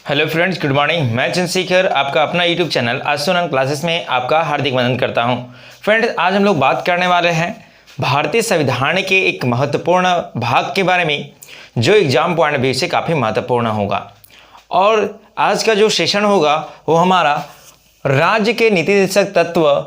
Hello friends, good morning. मैं चंद्रशेखर आपका अपना यूट्यूब चैनल आस्ट्रोनॉमी क्लासेस में आपका हार्दिक वंदन करता हूं। फ्रेंड्स, आज हम लोग बात करने वाले हैं भारतीय संविधान के एक महत्वपूर्ण भाग के बारे में जो एग्जाम पॉइंट ऑफ व्यू से काफ़ी महत्वपूर्ण होगा। और आज का जो सेशन होगा वो हमारा राज्य के नीति निर्देशक तत्व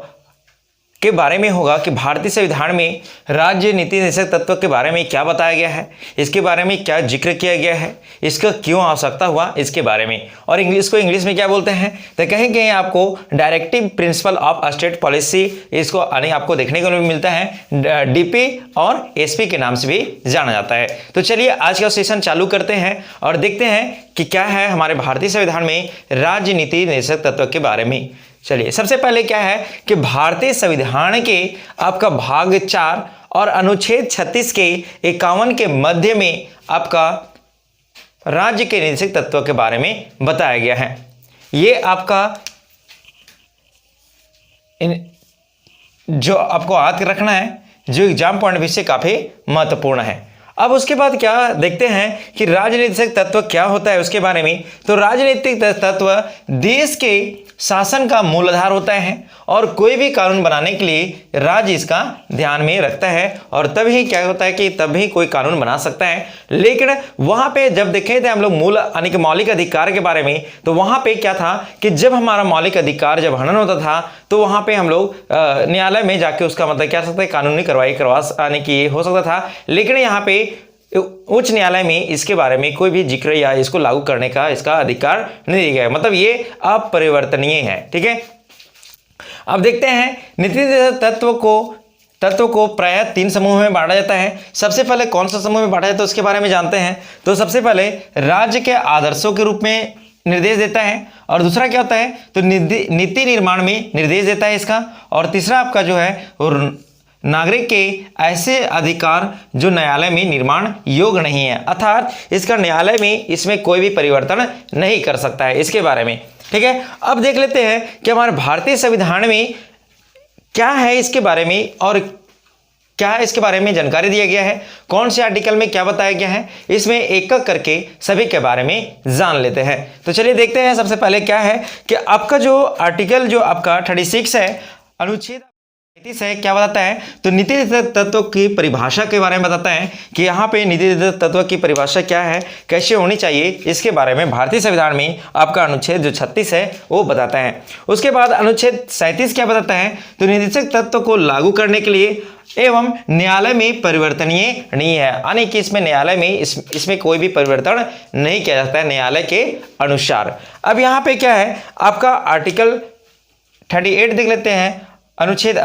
के बारे में होगा कि भारतीय संविधान में राज्य नीति निर्देशक तत्व के बारे में क्या बताया गया है, इसके बारे में क्या जिक्र किया गया है, इसका क्यों आवश्यकता हुआ, इसके बारे में। और इंग्लिश में क्या बोलते हैं तो कहीं कहीं आपको directive principle of state policy इसको आपको देखने को मिलता है, डीपी और एसपी के नाम से भी जाना जाता है। तो चलिए आज का सेशन चालू करते हैं और देखते हैं कि क्या है हमारे भारतीय संविधान में राज्य नीति निर्देशक तत्व के बारे में। चलिए, सबसे पहले क्या है कि भारतीय संविधान के आपका भाग 4 और अनुच्छेद 36 के 51 के मध्य में आपका राज्य के निर्देशक तत्व के बारे में बताया गया है। ये आपका जो आपको याद रखना है, जो एग्जाम पॉइंट ऑफ व्यू से काफी महत्वपूर्ण है। अब उसके बाद क्या देखते हैं कि राजनीतिक तत्व क्या होता है उसके बारे में। तो राजनीतिक तत्व देश के शासन का मूलाधार होता है और कोई भी कानून बनाने के लिए राज्य इसका ध्यान में रखता है और तभी क्या होता है कि तभी कोई कानून बना सकता है। लेकिन वहां पे जब देखे थे हम लोग मूल यानी कि मौलिक अधिकार के बारे में, तो वहां पे क्या था कि जब हमारा मौलिक अधिकार जब हनन होता था तो वहां पे हम लोग न्यायालय में जाके उसका मतलब क्या सकते कानूनी कार्रवाई यानी कि हो सकता था। लेकिन यहाँ पे उच्च न्यायालय में इसके बारे में कोई भी जिक्र या इसको लागू करने का इसका अधिकार नहीं दिया गया, मतलब ये अपरिवर्तनीय है। ठीक है, अब देखते हैं नीति तत्व को प्रायः 3 समूह में बांटा जाता है। सबसे पहले कौन सा समूह में बांटा जाता है उसके बारे में जानते हैं। तो सबसे पहले राज्य के आदर्शों के रूप में निर्देश देता है, और दूसरा क्या होता है तो नीति निर्माण में निर्देश देता है इसका, और तीसरा आपका जो है नागरिक के ऐसे अधिकार जो न्यायालय में निर्माण योग्य नहीं है, अर्थात इसका न्यायालय में इसमें कोई भी परिवर्तन नहीं कर सकता है, इसके बारे में। ठीक है, अब देख लेते हैं कि हमारे भारतीय संविधान में क्या है इसके बारे में और क्या इसके बारे में जानकारी दिया गया है, कौन से आर्टिकल में क्या बताया गया है, इसमें एक एक करके सभी के बारे में जान लेते हैं। तो चलिए देखते हैं सबसे पहले क्या है कि आपका जो आर्टिकल जो आपका 36 है, अनुच्छेद 33 है, क्या बताता है तो नीति निर्देशक तत्व की परिभाषा के बारे में बताता है कि यहाँ पे नीति निर्देशक तत्व की परिभाषा क्या है, कैसे होनी चाहिए, इसके बारे में भारतीय संविधान में आपका अनुच्छेद जो 36 है वो बताता है। उसके बाद अनुच्छेद 37 क्या बताता है तो निर्देशक तत्व को लागू करने के लिए एवं न्यायालय में परिवर्तनीय नहीं है, यानी कि इसमें न्यायालय में इसमें कोई भी परिवर्तन नहीं किया जाता है न्यायालय के अनुसार। अब यहाँ पे क्या है आपका आर्टिकल 38 देख लेते हैं, अनुच्छेद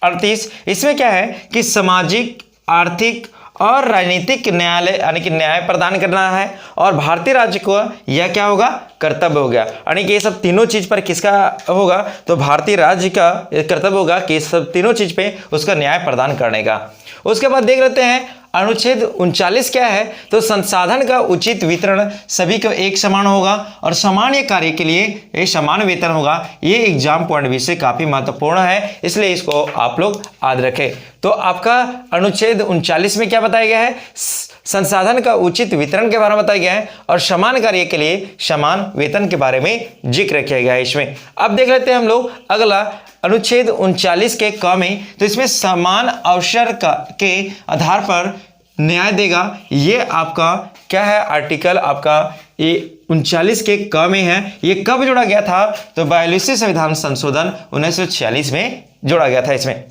38। इसमें क्या है कि सामाजिक, आर्थिक और राजनीतिक न्यायालय यानी कि न्याय प्रदान करना है, और भारतीय राज्य को यह क्या होगा कर्तव्य हो गया, यानी कि ये सब तीनों चीज पर किसका होगा तो भारतीय राज्य का कर्तव्य होगा कि सब तीनों चीज पे उसका न्याय प्रदान करने का। उसके बाद देख लेते हैं अनुच्छेद 39 क्या है तो संसाधन का उचित वितरण सभी को एक समान होगा और सामान्य कार्य के लिए एक समान वेतन होगा। ये एग्जाम पॉइंट भी से काफी महत्वपूर्ण है, इसलिए इसको आप लोग याद रखें। तो आपका अनुच्छेद 39 में क्या बताया गया है, संसाधन का उचित वितरण के बारे में बताया गया है और समान कार्य के लिए समान वेतन के बारे में जिक्र किया गया है इसमें। अब देख लेते हैं हम लोग अगला अनुच्छेद 39 के क में, तो इसमें समान अवसर के आधार पर न्याय देगा। ये आपका क्या है आर्टिकल आपका ये 39 के क में है। ये कब जोड़ा गया था तो 42वें संविधान संशोधन 1946 में जोड़ा गया था इसमें।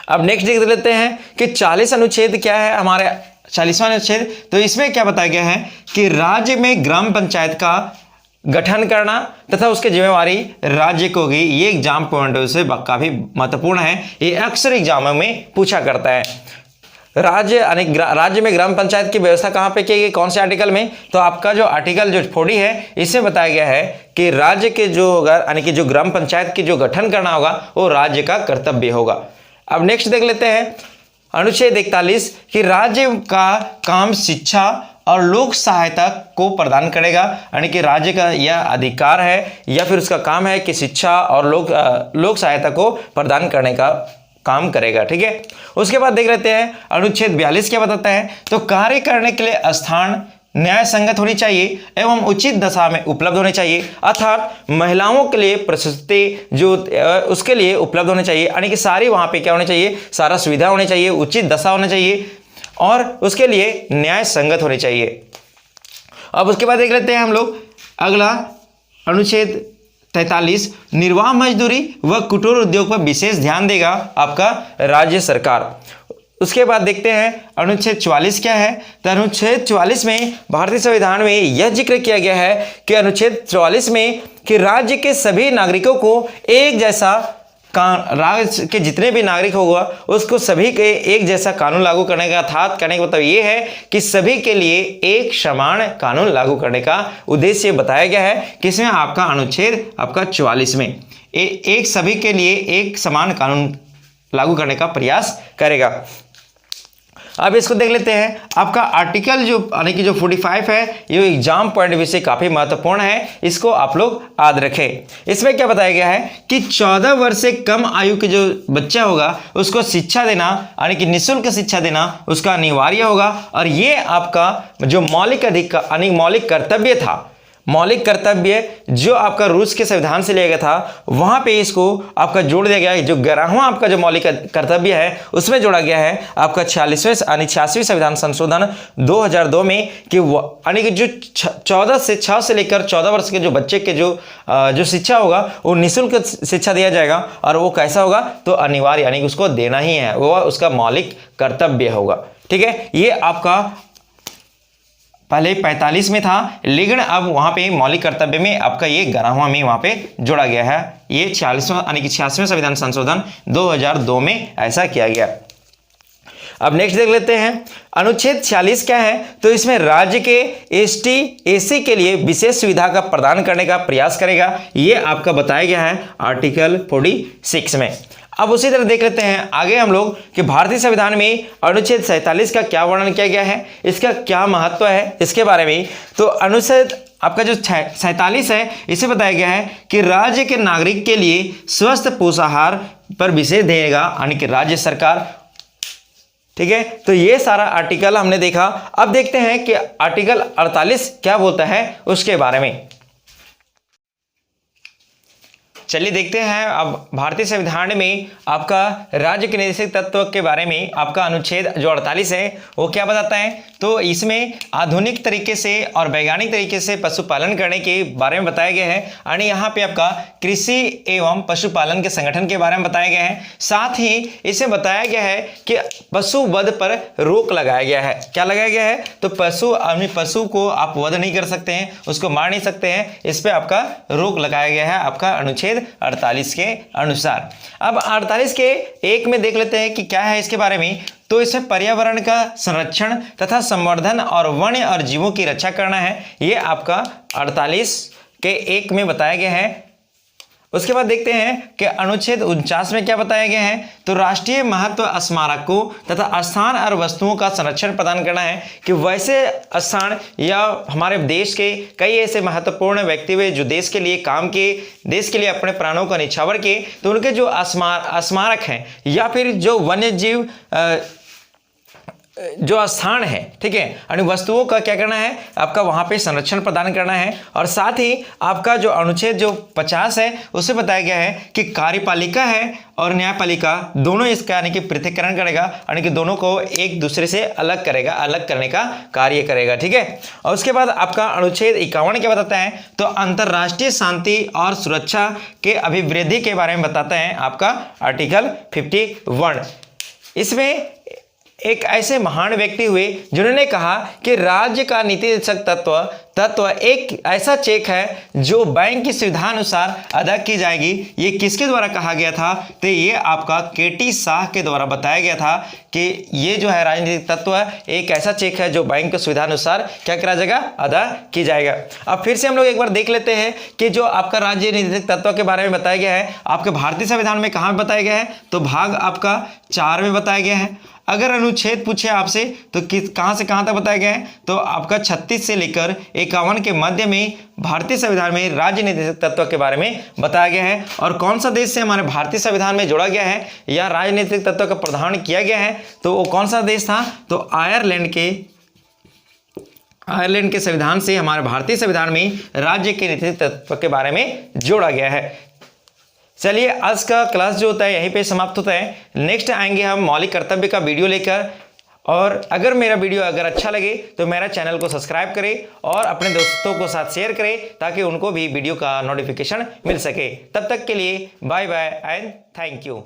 अब नेक्स्ट देख लेते हैं कि 40 अनुच्छेद क्या है हमारे 40वां अनुच्छेद, तो इसमें क्या बताया गया है कि राज्य में ग्राम पंचायत का गठन करना तथा उसकी जिम्मेवारी राज्य को होगी। ये एग्जाम पॉइंट से काफी महत्वपूर्ण है, ये अक्सर एग्जामों में पूछा करता है। राज्य में ग्राम पंचायत की व्यवस्था कहां पे की गई, कौन से आर्टिकल में, तो आपका जो आर्टिकल जो 40 है इसमें बताया गया है कि राज्य के जो होगा यानी कि जो ग्राम पंचायत की जो गठन करना होगा वो राज्य का कर्तव्य होगा। अब नेक्स्ट देख लेते हैं अनुच्छेद 41 कि राज्य का काम शिक्षा और लोक सहायता को प्रदान करेगा, यानी कि राज्य का यह अधिकार है या फिर उसका काम है कि शिक्षा और लोक सहायता को प्रदान करने का काम करेगा। ठीक है, उसके बाद देख लेते हैं अनुच्छेद 42 क्या बताता है तो कार्य करने के लिए स्थान न्याय संगत होनी चाहिए एवं उचित दशा में उपलब्ध होने चाहिए, अर्थात महिलाओं के लिए प्रशस्ति जो उसके लिए उपलब्ध होने चाहिए, यानी कि सारी वहाँ पे क्या होनी चाहिए, सारा सुविधा होनी चाहिए, उचित दशा होनी चाहिए और उसके लिए न्याय संगत होनी चाहिए। अब उसके बाद देख लेते हैं हम लोग अगला अनुच्छेद 43, निर्वाह मजदूरी व कुटीर उद्योग पर विशेष ध्यान देगा आपका राज्य सरकार। उसके बाद देखते हैं अनुच्छेद 44 क्या है। तो अनुच्छेद 44 में भारतीय संविधान में यह जिक्र किया गया है कि अनुच्छेद 44 में कि राज्य के सभी नागरिकों को एक जैसा राज्य के जितने भी नागरिक होगा उसको सभी के एक जैसा कानून लागू करने का, अर्थात कहने का मतलब ये है कि सभी के लिए एक समान कानून लागू करने का उद्देश्य बताया गया है। किसमें? आपका अनुच्छेद आपका 44 में एक सभी के लिए एक समान कानून लागू करने का प्रयास करेगा। अब इसको देख लेते हैं। आपका आर्टिकल जो यानी कि जो 45 है ये एग्जाम पॉइंट ऑफ व्यू से काफी महत्वपूर्ण है, इसको आप लोग याद रखें। इसमें क्या बताया गया है कि 14 वर्ष से कम आयु के जो बच्चा होगा उसको शिक्षा देना यानी कि निःशुल्क शिक्षा देना उसका अनिवार्य होगा। और ये आपका जो मौलिक अधिकार यानी मौलिक कर्तव्य था, मौलिक कर्तव्य जो आपका रूस के संविधान से लिया गया था, वहां पे इसको आपका जोड़ दिया गया है। जो 11वां आपका जो मौलिक कर्तव्य है उसमें जोड़ा गया है आपका 86वें संविधान संशोधन 2002 में कि यानी कि जो 6 से लेकर 14 वर्ष के जो बच्चे के जो शिक्षा होगा वो निःशुल्क शिक्षा दिया जाएगा। और वो कैसा होगा? तो अनिवार्य यानी कि उसको देना ही है, वो उसका मौलिक कर्तव्य होगा। ठीक है, ये आपका पहले 45 में था लेकिन अब वहां पे मौलिक कर्तव्य में आपका ये 11वां में वहां पे जोड़ा गया है। ये 46वां यानी कि 86वें संविधान संशोधन 2002 में ऐसा किया गया। अब नेक्स्ट देख लेते हैं अनुच्छेद 46 क्या है। तो इसमें राज्य के एसटी एसी के लिए विशेष सुविधा का प्रदान करने का प्रयास करेगा, ये आपका बताया गया है आर्टिकल 46 में। अब उसी तरह देख लेते हैं आगे हम लोग कि भारतीय संविधान में अनुच्छेद 47 का क्या वर्णन किया गया है, इसका क्या महत्व है इसके बारे में। तो अनुच्छेद आपका जो 47 है इसे बताया गया है कि राज्य के नागरिक के लिए स्वस्थ पोषाहार पर विशेष देगा यानी कि राज्य सरकार। ठीक है, तो ये सारा आर्टिकल हमने देखा। अब देखते हैं कि आर्टिकल 48 क्या बोलता है उसके बारे में। चलिए देखते हैं अब भारतीय संविधान में आपका राज्य के निर्देशक तत्व के बारे में आपका अनुच्छेद जो 48 है वो क्या बताता है। तो इसमें आधुनिक तरीके से और वैज्ञानिक तरीके से पशुपालन करने के बारे में बताया गया है। यानी यहाँ पे आपका कृषि एवं पशुपालन के संगठन के बारे में बताया गया है। साथ ही इसे बताया गया है कि पशु वध पर रोक लगाया गया है। क्या लगाया गया है? तो पशु को आप वध नहीं कर सकते हैं, उसको मार नहीं सकते हैं, इस पर आपका रोक लगाया गया है आपका अनुच्छेद 48 के अनुसार। अब 48 के 1 में देख लेते हैं कि क्या है इसके बारे में। तो इसमें पर्यावरण का संरक्षण तथा संवर्धन और वन्य और जीवों की रक्षा करना है, ये आपका 48 के 1 में बताया गया है। उसके बाद देखते हैं कि अनुच्छेद 49 में क्या बताया गया है। तो राष्ट्रीय महत्व स्मारकों तथा स्थान और वस्तुओं का संरक्षण प्रदान करना है कि वैसे स्थान या हमारे देश के कई ऐसे महत्वपूर्ण व्यक्ति हुए जो देश के लिए काम किए, देश के लिए अपने प्राणों का निछावर किए, तो उनके जो स्मारक हैं या फिर जो वन्य जीव जो स्थान है, ठीक है, यानी वस्तुओं का क्या करना है आपका वहां पे संरक्षण प्रदान करना है। और साथ ही आपका जो अनुच्छेद जो 50 है उसे बताया गया है कि कार्यपालिका है और न्यायपालिका दोनों इसका यानी कि पृथक्करण करेगा, यानी कि दोनों को एक दूसरे से अलग करेगा, अलग करने का कार्य करेगा। ठीक है, और उसके बाद आपका अनुच्छेद 51 क्या बताता है। तो अंतरराष्ट्रीय शांति और सुरक्षा के अभिवृद्धि के बारे में बताता है आपका आर्टिकल 51। इसमें एक ऐसे महान व्यक्ति हुए जिन्होंने कहा कि राज्य का नीति निर्देशक तत्व एक ऐसा चेक है जो बैंक की सुविधा अनुसार अदा की जाएगी। ये किसके द्वारा कहा गया था? तो ये आपका केटी शाह के द्वारा बताया गया था कि ये जो है राजनीतिक तत्व एक ऐसा चेक है जो बैंक की सुविधा अनुसार क्या करा जाएगा, अदा की जाएगा। अब फिर से हम लोग एक बार देख लेते हैं कि जो आपका राज्य निर्देशक तत्व के बारे में बताया गया है आपके भारतीय संविधान में कहाँ बताया गया है। तो भाग आपका 4 में बताया गया है। अगर अनुच्छेद पूछे आपसे तो कहां से कहां तक बताया गया है। तो आपका 36 से लेकर 51 के मध्य में भारतीय संविधान में राज्य निर्देशक तत्व के बारे में बताया गया है। और कौन सा देश से हमारे भारतीय संविधान में जोड़ा गया है या राजनीतिक तत्व का प्रावधान किया गया है, तो वो कौन सा देश था? तो आयरलैंड के आयरलैंड के संविधान से हमारे भारतीय संविधान में राज्य के नीतिक तत्व के बारे में जोड़ा गया है। चलिए आज का क्लास जो होता है यहीं पे समाप्त होता है। नेक्स्ट आएंगे हम मौलिक कर्तव्य का वीडियो लेकर। और अगर मेरा वीडियो अगर अच्छा लगे तो मेरा चैनल को सब्सक्राइब करें और अपने दोस्तों को साथ शेयर करें ताकि उनको भी वीडियो का नोटिफिकेशन मिल सके। तब तक के लिए bye bye and thank you.